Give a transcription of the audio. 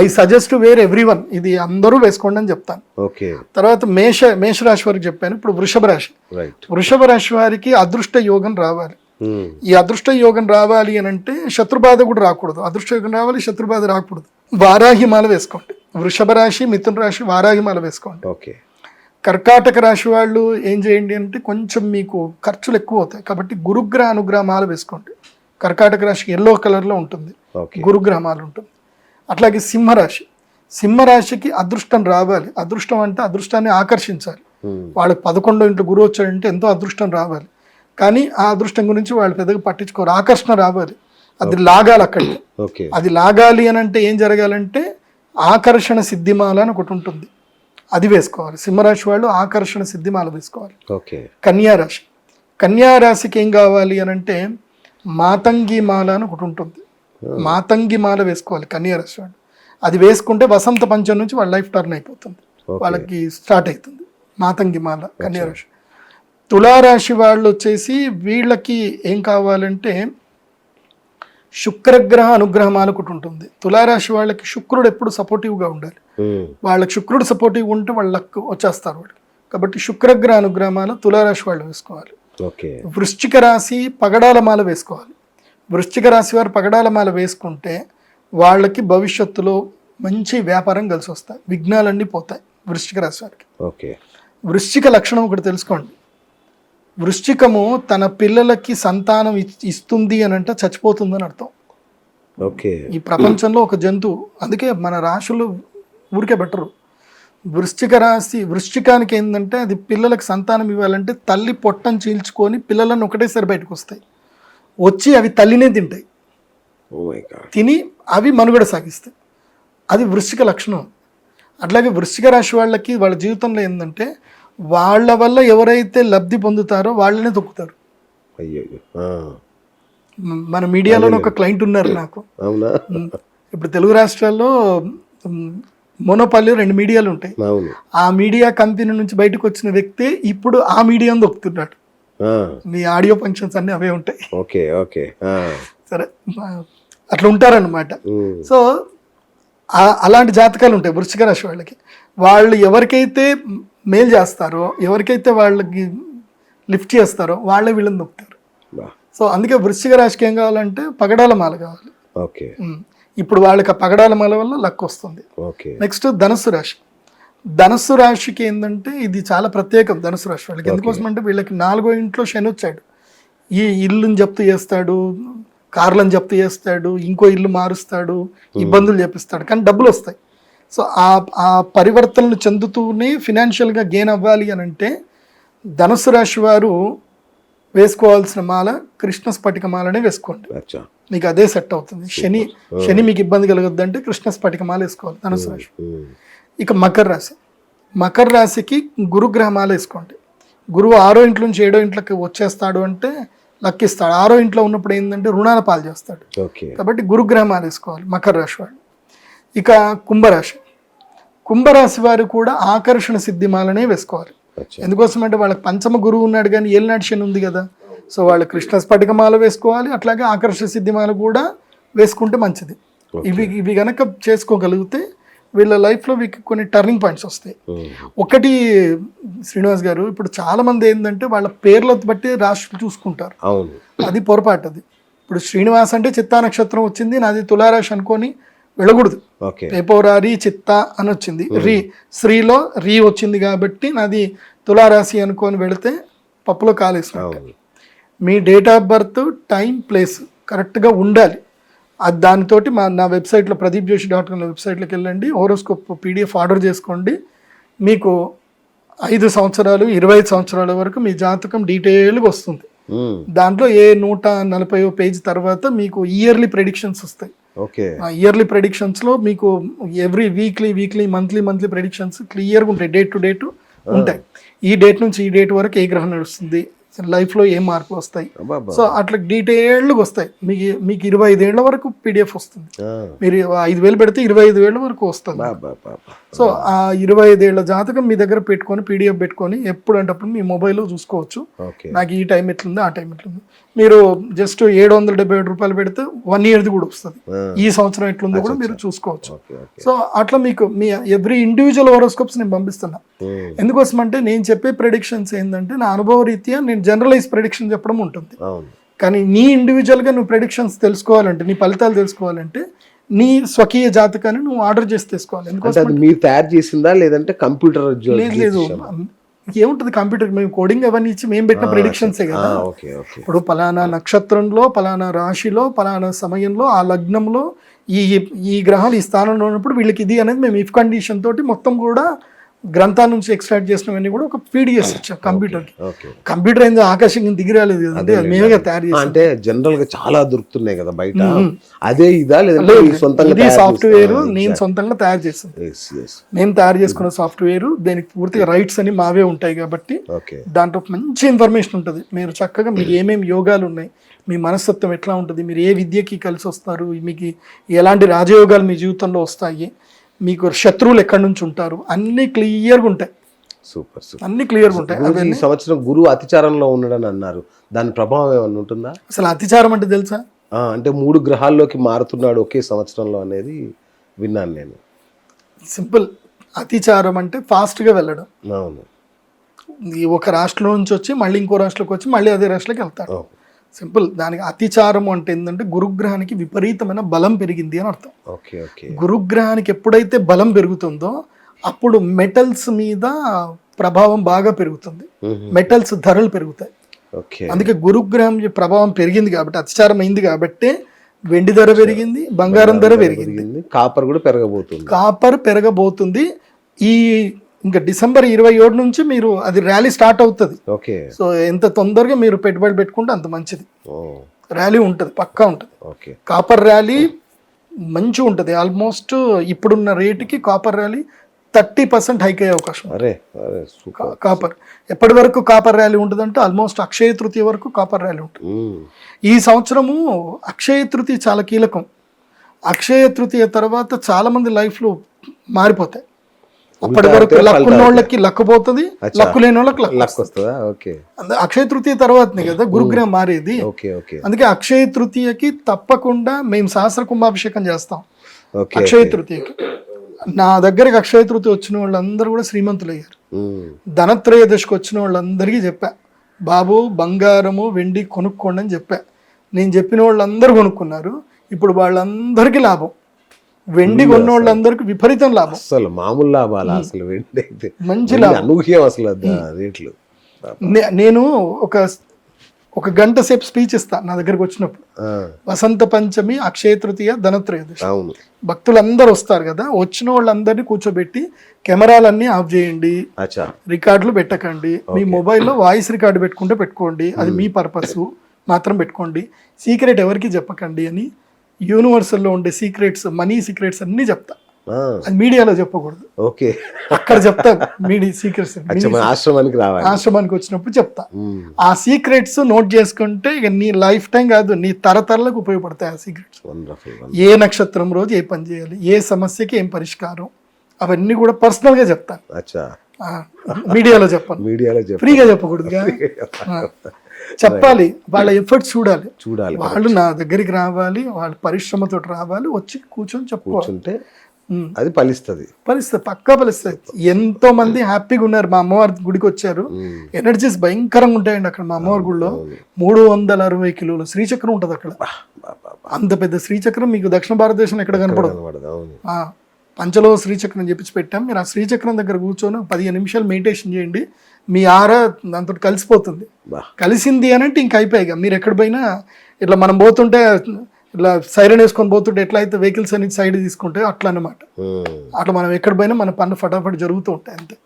I suggest wear everyone, ఇది అందరూ వేసుకోండి అని చెప్తాను. ఓకే. తర్వాత మేషరాశి వారికి చెప్పాను. ఇప్పుడు వృషభ రాశి. రైట్. వృషభ రాశి వారికి అదృష్ట యోగం రావాలి. ఈ అదృష్ట యోగం రావాలి అని అంటే శత్రుబాధ కూడా రాకూడదు. అదృష్ట యోగం రావాలి, శత్రుబాధ రాకూడదు. వారాహి మాల వేసుకోండి. వృషభ రాశి, మిథున రాశి వారాహి మాల వేసుకోండి. ఓకే. కర్కాటక రాశి వాళ్ళు ఏం చేయండి అంటే కొంచెం మీకు ఖర్చులు ఎక్కువ అవుతాయి కాబట్టి గురుగ్రహ అనుగ్రహ మాల వేసుకోండి. కర్కాటక రాశికి ఎల్లో కలర్లో ఉంటుంది, గురుగ్రహ మాల ఉంటుంది. అట్లాగే సింహరాశి. సింహరాశికి అదృష్టం రావాలి. అదృష్టం అంటే అదృష్టాన్ని ఆకర్షించాలి. వాళ్ళకి 11 ఇంట్లో గురువు వచ్చాడంటే ఎంతో అదృష్టం రావాలి. కానీ ఆ అదృష్టం గురించి వాళ్ళు పెద్దగా పట్టించుకోరు. ఆకర్షణ రావాలి, అది లాగాలి అక్కడికి. అది లాగాలి అని అంటే ఏం జరగాలంటే ఆకర్షణ సిద్ధిమాల అని ఒకటి ఉంటుంది, అది వేసుకోవాలి. సింహరాశి వాళ్ళు ఆకర్షణ సిద్ధిమాల వేసుకోవాలి. కన్యారాశి. కన్యారాశికి ఏం కావాలి అని అంటే మాతంగి మాల అని ఒకటి ఉంటుంది, మాతంగి మాల వేసుకోవాలి కన్యారాశి వాళ్ళు. అది వేసుకుంటే వసంత పంచం నుంచి వాళ్ళ లైఫ్ టర్న్ అయిపోతుంది, వాళ్ళకి స్టార్ట్ అవుతుంది మాతంగి మాల కన్యారాశి. తులారాశి వాళ్ళు వచ్చేసి వీళ్ళకి ఏం కావాలంటే శుక్రగ్రహ అనుగ్రహమాల ఒకటి ఉంటుంది. తులారాశి వాళ్ళకి శుక్రుడు ఎప్పుడు సపోర్టివ్గా ఉండాలి. వాళ్ళకి శుక్రుడు సపోర్టివ్ ఉంటే వాళ్ళకు వచ్చేస్తారు వాళ్ళు. కాబట్టి శుక్రగ్రహ అనుగ్రహమాల తులారాశి వాళ్ళు వేసుకోవాలి. వృశ్చిక రాశి పగడాల మాల వేసుకోవాలి. వృశ్చిక రాశి వారు పగడాల మాల వేసుకుంటే వాళ్ళకి భవిష్యత్తులో మంచి వ్యాపారం కలిసి వస్తాయి, విఘ్నాలన్నీ పోతాయి వృశ్చిక రాశి వారికి. వృశ్చిక లక్షణం ఒకటి తెలుసుకోండి. వృశ్చికము తన పిల్లలకి సంతానం ఇస్తుంది అని అంటే చచ్చిపోతుందని అర్థం. ఈ ప్రపంచంలో ఒక జంతువు, అందుకే మన రాశులు ఊరికే బెటరు. వృశ్చిక రాశి వృశ్చికానికి ఏంటంటే అది పిల్లలకు సంతానం ఇవ్వాలంటే తల్లి పొట్టను చీల్చుకొని పిల్లలను ఒకటేసారి బయటకు వస్తాయి, వచ్చి అవి తల్లినే తింటాయి, తిని అవి మనుగడ సాగిస్తాయి. అది వృశ్చిక లక్షణం. అట్లాగే వృశ్చిక రాశి వాళ్ళకి వాళ్ళ జీవితంలో ఏంటంటే వాళ్ళ వల్ల ఎవరైతే లబ్ధి పొందుతారో వాళ్ళనే తొక్కుతారు. మన మీడియాలో ఒక క్లయింట్ ఉన్నారు నాకు. ఇప్పుడు తెలుగు రాష్ట్రాల్లో మోనోపాలి 2 మీడియాలు ఉంటాయి. ఆ మీడియా కంపెనీ నుంచి బయటకు వచ్చిన వ్యక్తి ఇప్పుడు ఆ మీడియాను దొక్కుతున్నాడు. మీ ఆడియో ఫంక్షన్స్ అన్ని అవే ఉంటాయి. సరే, అట్లా ఉంటారన్నమాట. సో అలాంటి జాతకాలు ఉంటాయి వృశ్చిక రాశి వాళ్ళకి. వాళ్ళు ఎవరికైతే మేలు చేస్తారో, ఎవరికైతే వాళ్ళకి లిఫ్ట్ చేస్తారో వాళ్ళే వీళ్ళని దొక్కుతారు. సో అందుకే వృశ్చిక రాశికి ఏం కావాలంటే పగడాల మాల కావాలి. ఇప్పుడు వాళ్ళకి ఆ పగడాల మాల వల్ల లక్ వస్తుంది. నెక్స్ట్ ధనుస్సు రాశి. ధనుస్సు రాశికి ఏంటంటే ఇది చాలా ప్రత్యేకం. ధనుస్సు రాశి వాళ్ళకి ఎందుకోసం అంటే వీళ్ళకి 4వ ఇంట్లో శని వచ్చాడు. ఈ ఇల్లుని జప్తు చేస్తాడు, కార్లను జప్తు చేస్తాడు, ఇంకో ఇల్లు మారుస్తాడు, ఇబ్బందులు చేపిస్తాడు, కానీ డబ్బులు వస్తాయి. సో ఆ పరివర్తనలు చెందుతూనే ఫినాన్షియల్గా గెయిన్ అవ్వాలి అని అంటే ధనుసు రాశి వారు వేసుకోవాల్సిన మాల కృష్ణ స్ఫటిక మాలనే వేసుకోండి, మీకు అదే సెట్ అవుతుంది. శని మీకు ఇబ్బంది కలగద్దు అంటే కృష్ణ స్ఫటిక మాల వేసుకోవాలి ధనుసు రాశి. ఇక మకర రాశి. మకర రాశికి గురుగ్రహ మాల వేసుకోండి. గురువు 6వ ఇంట్లో నుంచి 7వ ఇంట్లోకి వచ్చేస్తాడు అంటే లక్కిస్తాడు. 6వ ఇంట్లో ఉన్నప్పుడు ఏంటంటే రుణాల పాలు చేస్తాడు. కాబట్టి గురుగ్రహ మాల వేసుకోవాలి మకర రాశి వాడు. ఇక కుంభరాశి. కుంభరాశి వారు కూడా ఆకర్షణ సిద్ధిమాలనే వేసుకోవాలి. ఎందుకోసం అంటే వాళ్ళకి పంచమ గురువు ఉన్నాడు కానీ ఏలినాటి శని ఉంది కదా. సో వాళ్ళు కృష్ణ స్ఫటికమాల వేసుకోవాలి, అట్లాగే ఆకర్షణ సిద్ధిమాల కూడా వేసుకుంటే మంచిది. ఇవి కనుక చేసుకోగలిగితే వీళ్ళ లైఫ్లో వీళ్ళకి కొన్ని టర్నింగ్ పాయింట్స్ వస్తాయి. ఒకటి శ్రీనివాస్ గారు, ఇప్పుడు చాలా మంది ఏంటంటే వాళ్ళ పేర్లను బట్టి రాశులు చూసుకుంటారు, అది పొరపాటు. అది ఇప్పుడు శ్రీనివాస్ అంటే చిత్తా నక్షత్రం వచ్చింది, నాది తులారాశి అనుకొని వెళ్ళకూడదు. పేపోరారి చిత్త అని వచ్చింది, శ్రీలో రీ వచ్చింది కాబట్టి నాది తులారాశి అనుకొని వెళితే పప్పులో కాలేసినట్టు. మీ date of birth, time, place కరెక్ట్గా ఉండాలి. అది దానితోటి నా వెబ్సైట్లో pradeepjoshi.com వెబ్సైట్లోకి వెళ్ళండి, హోరోస్కోప్ PDF ఆర్డర్ చేసుకోండి. మీకు 5 సంవత్సరాలు 25 సంవత్సరాల వరకు మీ జాతకం డీటెయిల్గా వస్తుంది. దాంట్లో 140 పేజ్ తర్వాత మీకు ఇయర్లీ ప్రెడిక్షన్స్ వస్తాయి. ఇయర్లీ ప్రెడిక్షన్స్లో మీకు ఎవ్రీ వీక్లీ మంత్లీ ప్రెడిక్షన్స్ క్లియర్గా ఉంటాయి, డేట్ టు డేట్ ఉంటాయి. ఈ డేట్ నుంచి ఈ డేట్ వరకు ఏ గ్రహం నడుస్తుంది, లైఫ్లో ఏ మార్పులు వస్తాయి, సో అట్లా డీటెయిల్డ్గా వస్తాయి. మీకు 25 ఏళ్ల వరకు PDF వస్తుంది. మీరు 5,000 పెడితే 25,000 వరకు వస్తుంది. సో ఆ 25 ఏళ్ల జాతకం మీ దగ్గర పెట్టుకొని పీడిఎఫ్ పెట్టుకొని ఎప్పుడంటప్పుడు మీ మొబైల్లో చూసుకోవచ్చు. నాకు ఈ టైం ఎట్లుంది ఆ టైం ఎట్లుంది. మీరు జస్ట్ 777 రూపాయలు పెడితే 1 ఇయర్ది కూడా వస్తుంది. ఈ సంవత్సరం ఎట్లుందో కూడా మీరు చూసుకోవచ్చు. సో అట్లా మీకు మీ ఎవ్రీ ఇండివిజువల్ హోరోస్కోప్స్ నేను పంపిస్తున్నా. ఎందుకోసం అంటే నేను చెప్పే ప్రెడిక్షన్స్ ఏంటంటే నా అనుభవ రీత్యా నేను జనరలైజ్ ప్రెడిక్షన్ చెప్పడం ఉంటుంది. కానీ నీ ఇండివిజువల్గా నువ్వు ప్రెడిక్షన్స్ తెలుసుకోవాలంటే, నీ ఫలితాలు తెలుసుకోవాలంటే నీ స్వకీయ జాతకాన్ని నువ్వు ఆర్డర్ చేసి తీసుకోవాలి. ఎందుకంటే మీరు తయారు చేసిందా లేదంటే కంప్యూటర్? లేదు, ఏముంటుంది కంప్యూటర్, మేము కోడింగ్ అవన్నీ ఇచ్చి మేము పెట్టిన ప్రెడిక్షన్సే కదా. ఇప్పుడు పలానా నక్షత్రంలో పలానా రాశిలో పలానా సమయంలో ఆ లగ్నంలో ఈ గ్రహాలు ఈ స్థానంలో ఉన్నప్పుడు వీళ్ళకి ఇది అనేది మేము ఇఫ్ కండిషన్ తోటి మొత్తం కూడా గ్రంథాల నుంచి ఎక్స్ట్రాక్ట్ చేసినవన్నీ కూడా ఒక ఫీడ్ చేసి వచ్చాం కంప్యూటర్కి. కంప్యూటర్ ఏందో ఆకాశంగా దిగి రాలేదు కదంటే, మేమే తయారు చేసాం. అంటే జనరల్ గా చాలా దొరుకుతున్నాయి కదా బయట, అదే ఇదా లేదా సాఫ్ట్వేర్ నేను సొంతంగా తయారు చేస్తాను. మేము తయారు చేసుకున్న సాఫ్ట్వేర్, దానికి పూర్తిగా రైట్స్ అని మావే ఉంటాయి కాబట్టి దాంట్లో మంచి ఇన్ఫర్మేషన్ ఉంటుంది. మీరు చక్కగా మీకు ఏమేమి యోగాలు ఉన్నాయి, మీ మనస్తత్వం ఎట్లా ఉంటుంది, మీరు ఏ విద్యకి కలిసి వస్తారు, మీకు ఎలాంటి రాజయోగాలు మీ జీవితంలో వస్తాయి, మీకు శత్రువులు ఎక్కడి నుంచి ఉంటారు, అన్ని క్లియర్గా ఉంటాయి. సూపర్ సూపర్, అన్ని క్లియర్గా ఉంటాయి. ఈ సంవత్సరం గురువు అతిచారంలో ఉన్నాడని అన్నారు, దాని ప్రభావం ఏమన్నా ఉంటుందా? అసలు అతిచారం అంటే తెలుసా? అంటే 3 గ్రహాల్లోకి మారుతున్నాడు ఒకే సంవత్సరంలో అనేది విన్నాను నేను. సింపుల్, అతిచారం అంటే ఫాస్ట్గా వెళ్ళడం. అవును, ఒక రాష్ట్రం నుంచి వచ్చి మళ్ళీ ఇంకో రాష్ట్రంలోకి వచ్చి మళ్ళీ అదే రాష్ట్రంలోకి వెళ్తాడు. సింపుల్. దానికి అతిచారం అంటే ఏంటంటే గురుగ్రహానికి విపరీతమైన బలం పెరిగింది అని అర్థం. గురుగ్రహానికి ఎప్పుడైతే బలం పెరుగుతుందో అప్పుడు మెటల్స్ మీద ప్రభావం బాగా పెరుగుతుంది, మెటల్స్ ధరలు పెరుగుతాయి. అందుకే గురుగ్రహం ప్రభావం పెరిగింది కాబట్టి, అతిచారం అయింది కాబట్టి వెండి ధర పెరిగింది, బంగారం ధర పెరిగింది, కాపర్ కూడా పెరగబోతుంది. కాపర్ పెరగబోతుంది. ఈ ఇంకా డిసెంబర్ 27 నుంచి మీరు అది ర్యాలీ స్టార్ట్ అవుతుంది. సో ఎంత తొందరగా మీరు పెట్టుబడి పెట్టుకుంటే అంత మంచిది. ర్యాలీ ఉంటుంది, పక్కా ఉంటుంది. కాపర్ ర్యాలీ మంచి ఉంటుంది. ఆల్మోస్ట్ ఇప్పుడున్న రేటుకి కాపర్ ర్యాలీ 30% హైక్ అయ్యే అవకాశం. కాపర్ ఎప్పటి వరకు కాపర్ ర్యాలీ ఉంటుందంటే ఆల్మోస్ట్ అక్షయ తృతీయ వరకు కాపర్ ర్యాలీ ఉంటుంది. ఈ సంవత్సరము అక్షయ తృతీయ చాలా కీలకం. అక్షయ తృతీయ తర్వాత చాలా మంది లైఫ్లో మారిపోతాయి. అప్పటి వరకు లక్కు ఉన్నోళ్ళకి లక్కు పోతుంది, లక్కు లేని వాళ్ళకి లక్కు వస్తుందా? అక్షయ తృతీయ తర్వాతనే కదా గురుగ్రహం మారేది. అందుకే అక్షయ తృతీయకి తప్పకుండా మేము సహస్ర కుంభాభిషేకం చేస్తాం. అక్షయ తృతీయకి నా దగ్గరికి అక్షయ తృతీయ వచ్చిన వాళ్ళందరూ కూడా శ్రీమంతులు అయ్యారు. ధనత్రయోదశికి వచ్చిన వాళ్ళందరికీ చెప్పా, బాబు బంగారము వెండి కొనుక్కోండి అని చెప్పా. నేను చెప్పిన వాళ్ళందరూ కొనుక్కున్నారు. ఇప్పుడు వాళ్ళందరికీ లాభం. వెండి కొన్న వాళ్ళందరికీ విపరీతం లాభం. అసలు మామూలు లాభాలు, అసలు వెండి అయితే మంచి లాభం, అనూహ్యం అసలు రేట్లు. నేను ఒక గంట సేపు స్పీచ్ ఇస్తా నా దగ్గరకు వచ్చినప్పుడు. వసంత పంచమి, అక్షయ తృతీయ, ధనత్రయోదశి, భక్తులందరూ వస్తారు కదా, వచ్చిన వాళ్ళందరినీ కూర్చోబెట్టి కెమెరాలన్నీ ఆఫ్ చేయండి, రికార్డులు పెట్టకండి, మీ మొబైల్లో వాయిస్ రికార్డు పెట్టుకుంటే పెట్టుకోండి, అది మీ పర్పస్ మాత్రం పెట్టుకోండి, సీక్రెట్ ఎవరికి చెప్పకండి అని యూనివర్సల్లో ఉండే సీక్రెట్స్, మనీ సీక్రెట్స్ అన్ని చెప్తా. అది మీడియాలో చెప్పకూడదు, అక్కడ చెప్తా. మీడియా సీక్రెట్స్ ఆశ్రమానికి వచ్చినప్పుడు చెప్తా. ఆ సీక్రెట్స్ నోట్ చేసుకుంటే ఇక నీ లైఫ్ టైం కాదు, నీ తరతరాలకు ఉపయోగపడతాయి ఆ సీక్రెట్స్. ఏ నక్షత్రం రోజు ఏ పని చేయాలి, ఏ సమస్యకి ఏం పరిష్కారం, అవన్నీ కూడా పర్సనల్ గా చెప్తాను. మీడియాలో చెప్పాను, ఫ్రీగా చెప్పకూడదుగా, చెప్పాలి. వాళ్ళ ఎఫర్ట్స్ చూడాలి, వాళ్ళు నా దగ్గరికి రావాలి, వాళ్ళ పరిశ్రమతో రావాలి, వచ్చి కూర్చొని చెప్పుకుంటే అది ఫలిస్తుంది, పక్కా ఫలిస్తుంది. ఎంతో మంది హ్యాపీగా ఉన్నారు. మా అమ్మవారి గుడికి వచ్చారు, ఎనర్జీస్ భయంకరంగా ఉంటాయండి అక్కడ. మా అమ్మవారి గుడిలో 360 కిలోల శ్రీచక్రం ఉంటుంది అక్కడ. అంత పెద్ద శ్రీచక్రం మీకు దక్షిణ భారతదేశంలో ఎక్కడ కనపడదు. పంచలో శ్రీచక్రం చెప్పించి పెట్టాం. మీరు ఆ శ్రీచక్రం దగ్గర కూర్చొని 15 నిమిషాలు మెడిటేషన్ చేయండి, మీ ఆరా దాంతో కలిసిపోతుంది. కలిసింది అని అంటే ఇంక అయిపోయాయి. మీరు ఎక్కడ పోయినా ఇట్లా మనం పోతుంటే ఇట్లా సైరన్ వేసుకొని పోతుంటే ఎట్లా అయితే వెహికల్స్ అనేది సైడ్ తీసుకుంటే అట్లా అనమాట. అట్లా మనం ఎక్కడ పోయినా మన పనులు ఫటాఫట్ జరుగుతూ ఉంటాయి అంతే.